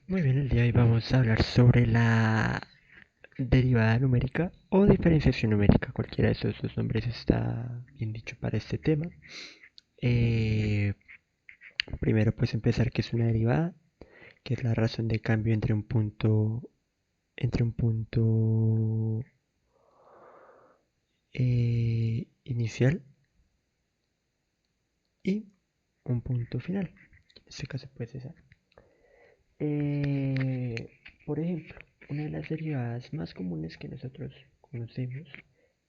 Muy bien, el día de hoy vamos a hablar sobre la derivada numérica o diferenciación numérica. Cualquiera de esos dos nombres está bien dicho para este tema. Eh, Primero, pues empezar qué es una derivada, que es la razón de cambio entre un punto inicial y un punto final. En este caso, pues esa. Por ejemplo, una de las derivadas más comunes que nosotros conocemos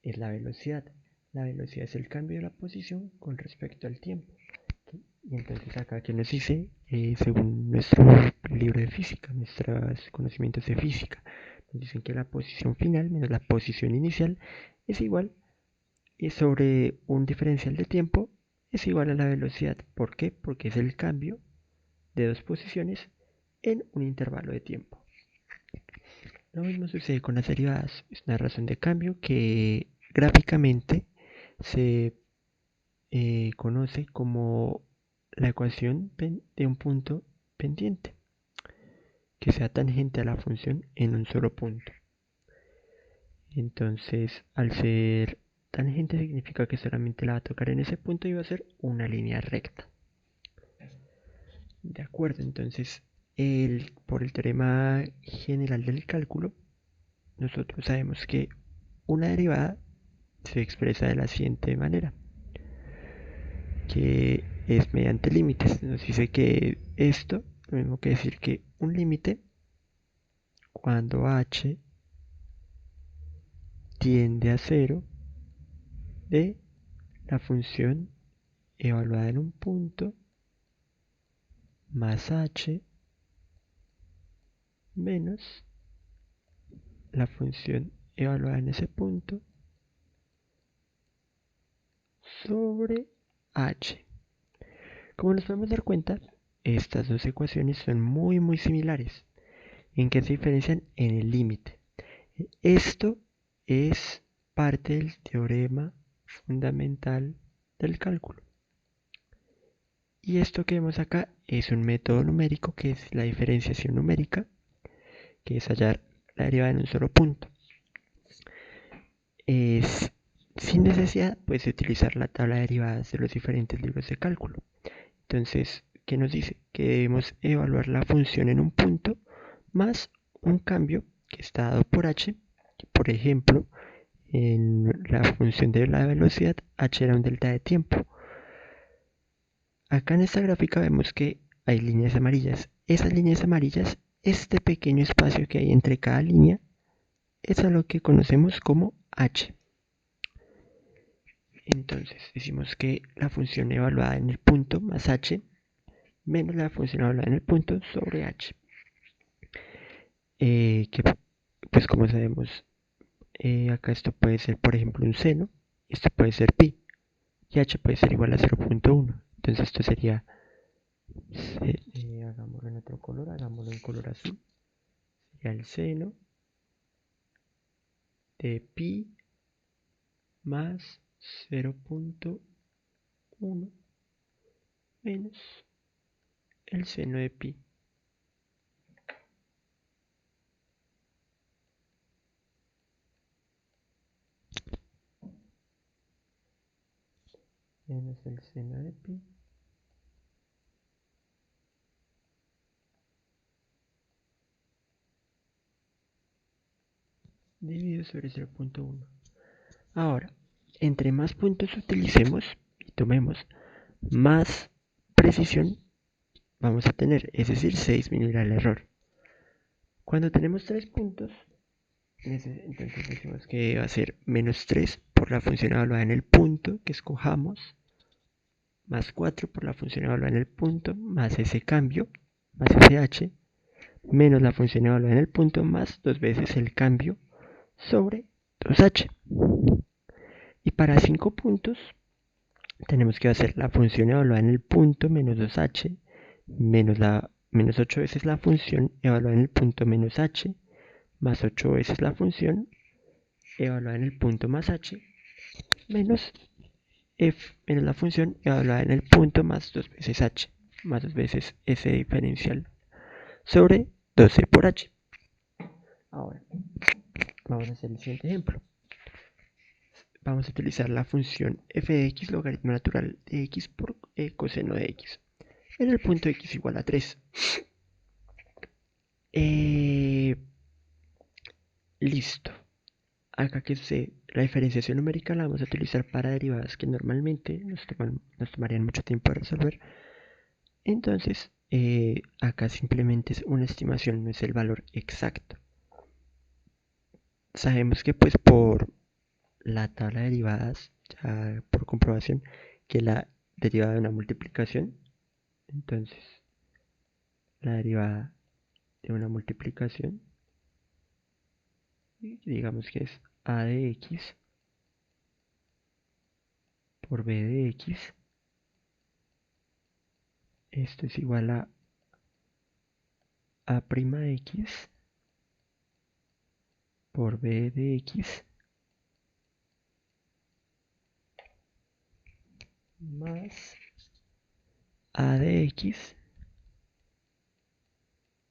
es la velocidad. La velocidad es el cambio de la posición con respecto al tiempo. ¿Sí? Y entonces acá que nos dice, según nuestro libro de física, nuestros conocimientos de física, nos dicen que la posición final menos la posición inicial es igual, y sobre un diferencial de tiempo es igual a la velocidad. ¿Por qué? Porque es el cambio de dos posiciones en un intervalo de tiempo. Lo mismo sucede con las derivadas. Es una razón de cambio que gráficamente se conoce como la ecuación de un punto pendiente, que sea tangente a la función en un solo punto. Entonces, al ser tangente significa que solamente la va a tocar en ese punto y va a ser una línea recta. De acuerdo, entonces, por el teorema general del cálculo, nosotros sabemos que una derivada se expresa de la siguiente manera, que es mediante límites. Nos dice que esto, lo mismo que decir que un límite, cuando h tiende a cero, de la función evaluada en un punto más h menos la función evaluada en ese punto sobre h. Como nos podemos dar cuenta, estas dos ecuaciones son muy similares. ¿En qué se diferencian? En el límite. Esto es parte del teorema fundamental del cálculo. Y esto que vemos acá es un método numérico, que es la diferenciación numérica, que es hallar la derivada en un solo punto. Es, Sin necesidad, puedes utilizar la tabla de derivadas de los diferentes libros de cálculo. Entonces, ¿qué nos dice? Que debemos evaluar la función en un punto más un cambio que está dado por h, que por ejemplo, en la función de la velocidad, h era un delta de tiempo. Acá en esta gráfica vemos que hay líneas amarillas. Esas líneas amarillas, este pequeño espacio que hay entre cada línea, es a lo que conocemos como h. Entonces decimos que la función evaluada en el punto más h menos la función evaluada en el punto sobre h. Que pues como sabemos, acá esto puede ser por ejemplo un seno, esto puede ser pi, y h puede ser igual a 0.1. Entonces esto sería, hagámoslo en otro color, hagámoslo en color azul, sería el seno de pi más 0.1 menos el seno de pi menos el seno de pi dividido sobre 0.1. Ahora, entre más puntos utilicemos y tomemos, más precisión vamos a tener, es decir, se disminuirá el error. Cuando tenemos 3 puntos, entonces decimos que va a ser menos 3 por la función evaluada en el punto que escojamos, más 4 por la función evaluada en el punto, más ese cambio, más ese h, menos la función evaluada en el punto, más dos veces el cambio sobre 2h. Y para 5 puntos tenemos que hacer la función evaluada en el punto menos 2h menos 8 veces la función evaluada en el punto menos h más 8 veces la función evaluada en el punto más h menos f menos la función evaluada en el punto más 2 veces h más 2 veces ese diferencial sobre 12 por h. Ahora, vamos a hacer el siguiente ejemplo. Vamos a utilizar la función f de x logaritmo natural de x por coseno de x en el punto x igual a 3. Listo. Acá que sucede, la diferenciación numérica la vamos a utilizar para derivadas que normalmente nos tomarían mucho tiempo de resolver. Entonces, acá simplemente es una estimación, no es el valor exacto. Sabemos que pues por la tabla de derivadas, ya por comprobación, que la derivada de una multiplicación, entonces la derivada de una multiplicación, digamos que es a de x por b de x, esto es igual a de x por b de x más a de x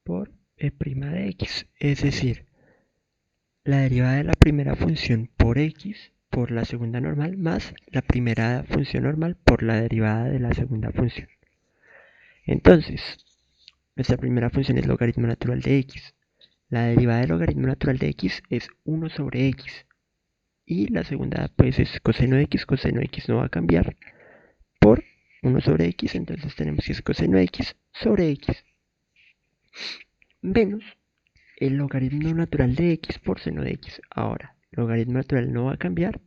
por b' de x, es decir, la derivada de la primera función por x por la segunda normal más la primera función normal por la derivada de la segunda función. Entonces, nuestra primera función es logaritmo natural de x. La derivada del logaritmo natural de x es 1 sobre x. Y la segunda pues es coseno de x no va a cambiar por 1 sobre x, entonces tenemos que es coseno de x sobre x menos el logaritmo natural de x por seno de x. Ahora, el logaritmo natural no va a cambiar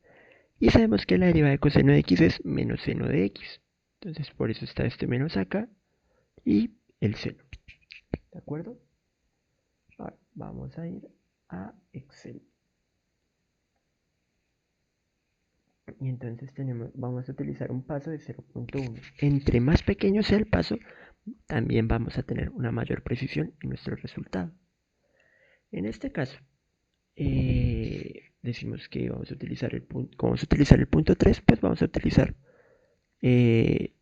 y sabemos que la derivada de coseno de x es menos seno de x. Entonces por eso está este menos acá y el seno. ¿De acuerdo? Ahora vamos a ir a Excel. Y entonces vamos a utilizar un paso de 0.1. Entre más pequeño sea el paso, también vamos a tener una mayor precisión en nuestro resultado. En este caso, decimos que vamos a utilizar el punto 3, pues vamos a utilizar el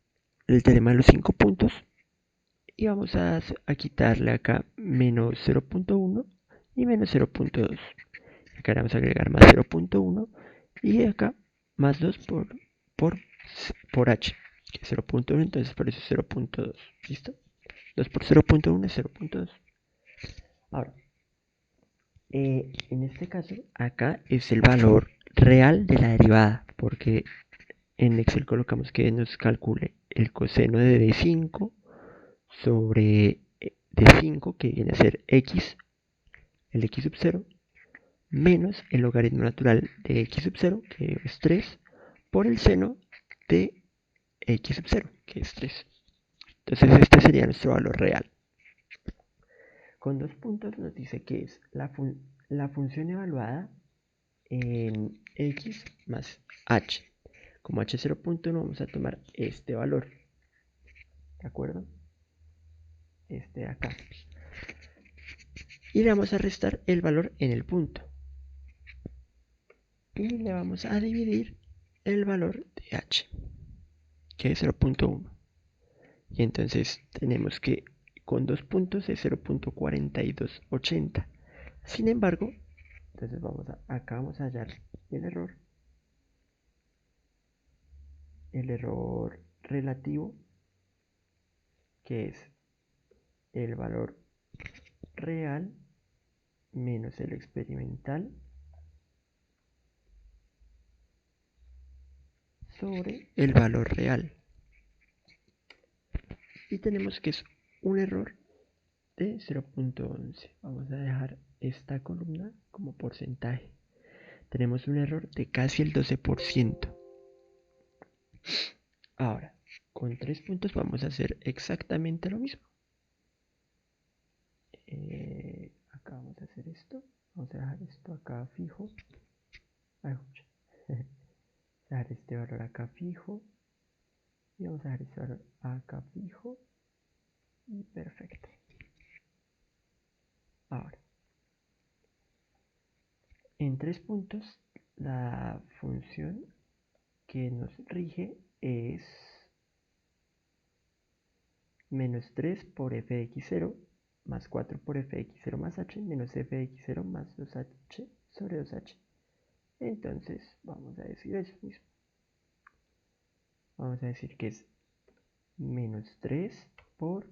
teorema de los 5 puntos y vamos a quitarle acá menos 0.1 y menos 0.2. Acá vamos a agregar más 0.1 y acá más 2 por h, que es 0.1, entonces por eso es 0.2. ¿Listo? 2 por 0.1 es 0.2. Ahora, en este caso, acá es el valor real de la derivada, porque en Excel colocamos que nos calcule el coseno de d5 sobre d5, que viene a ser x, el x sub 0, menos el logaritmo natural de x sub 0, que es 3, por el seno de x sub 0, que es 3. Entonces este sería nuestro valor real. Con 2 puntos nos dice que es la función evaluada en x más h. Como h es 0.1 vamos a tomar este valor. ¿De acuerdo? Este de acá. Y le vamos a restar el valor en el punto. Y le vamos a dividir el valor de h, que es 0.1. Y entonces tenemos que con 2 puntos es 0.4280. Sin embargo, entonces acá vamos a hallar el error relativo, que es el valor real menos el experimental sobre el valor real. Y tenemos que es un error de 0.11. Vamos a dejar esta columna como porcentaje. Tenemos un error de casi el 12%. Ahora, con 3 puntos vamos a hacer exactamente lo mismo. Acá vamos a hacer esto. Vamos a dejar esto acá fijo. Dejar este valor acá fijo. Y vamos a dejar este valor acá fijo. Y perfecto. Ahora, en 3 puntos, la función que nos rige es menos 3 por f de x0 más 4 por fx0 más h menos fx0 más 2h sobre 2h. Entonces vamos a decir eso mismo. Vamos a decir que es menos 3 por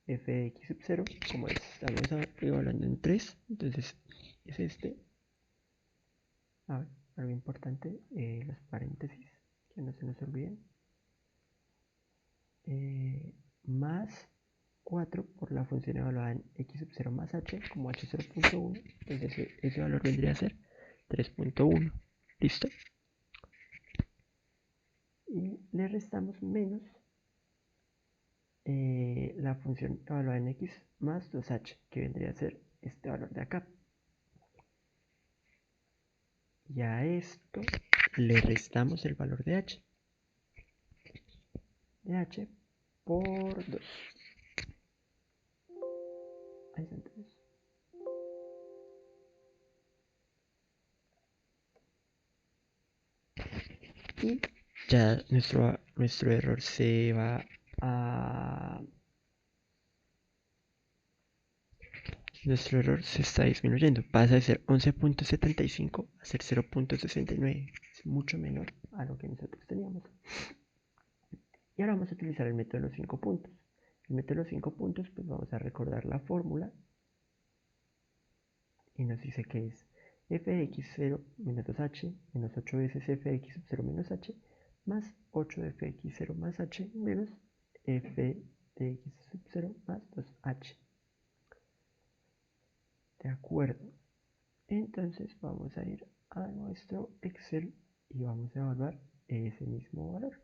fx sub 0, como estamos evaluando en 3, entonces es este. A ver, algo importante, los paréntesis, que no se nos olviden. Más 4 por la función evaluada en x sub 0 más h, como h0.1, entonces ese valor vendría a ser 3.1. ¿Listo? Y le restamos menos la función evaluada en x más 2h, que vendría a ser este valor de acá. Y a esto le restamos el valor de h. De h por 2. Ahí está, entonces. Y ya nuestro error se va a... Nuestro error se está disminuyendo. Pasa de ser 11.75 a ser 0.69. Es mucho menor a lo que nosotros teníamos. Y ahora vamos a utilizar el método de los 5 puntos. El método de los 5 puntos, pues vamos a recordar la fórmula. Y nos dice que es fx0 menos 2h menos 8 veces fx sub 0 menos h más 8 de fx0 más h menos f de x sub 0 más 2h. De acuerdo. Entonces vamos a ir a nuestro Excel y vamos a evaluar ese mismo valor.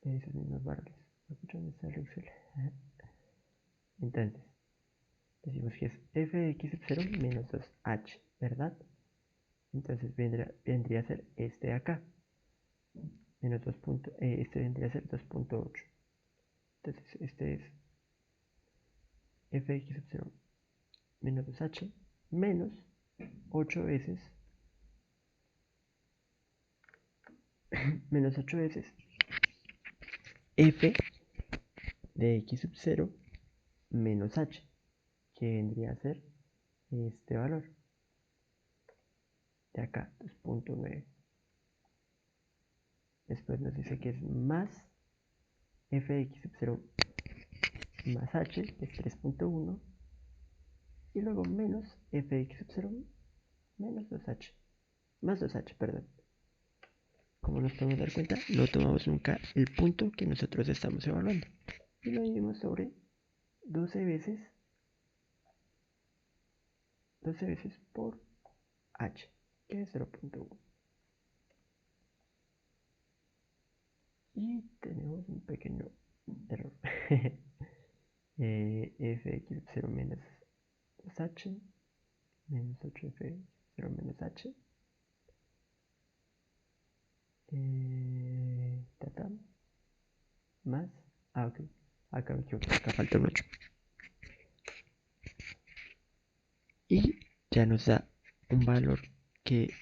Esos mismos valores. ¿Dónde está el Excel? Entonces, decimos que es f de x sub 0 menos 2h, ¿verdad? Entonces vendría a ser este de acá. Menos 2. Este vendría a ser 2.8. Entonces, este es f de x sub 0 menos 2h menos 8 veces menos 8 veces f de x sub 0 menos h, que vendría a ser este valor de acá, 2.9. Después nos dice que es más f de x sub 0 más h, es 3.1, y luego menos f de x sub 0 menos 2h, más 2h, perdón. Como nos podemos dar cuenta, no tomamos nunca el punto que nosotros estamos evaluando y lo dividimos sobre 12 veces por h, que es 0.1. Y tenemos un pequeño error. F de x sub 0 menos 2h menos 8f 0 menos h más, ok, acá me equivoqué, acá falta un 8 y ya nos da un valor que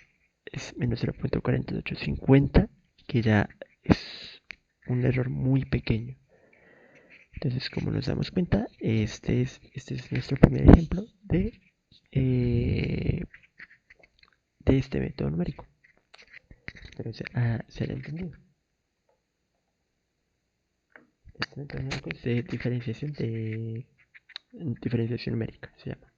es menos 0.4850, que ya es un error muy pequeño. Entonces, como nos damos cuenta, este es nuestro primer ejemplo de este método numérico. Espero se haya entendido. Este método numérico es de diferenciación numérica, se llama.